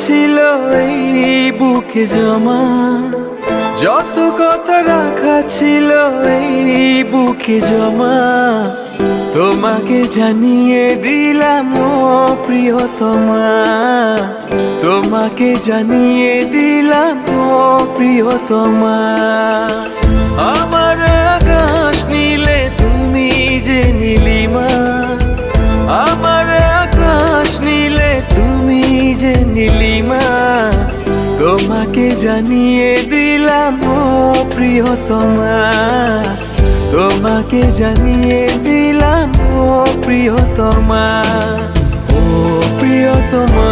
ছিল এই বুকে জমা, যত কথা রাখা ছিল এই বুকে জমা, তোমাকে জানিয়ে দিলাম ও প্রিয়তমা, তোমাকে জানিয়ে দিলাম ও প্রিয়তমা। আমার আকাশ নীলে তুমি যে নীলিমা, আমার আকাশ নীলে তুমি যে নীলিমা, তোমাকে জানিয়ে দিলাম ও প্রিয়তমা, তোমাকে জানিয়ে দিলাম ও প্রিয়তমা, ও প্রিয়তমা।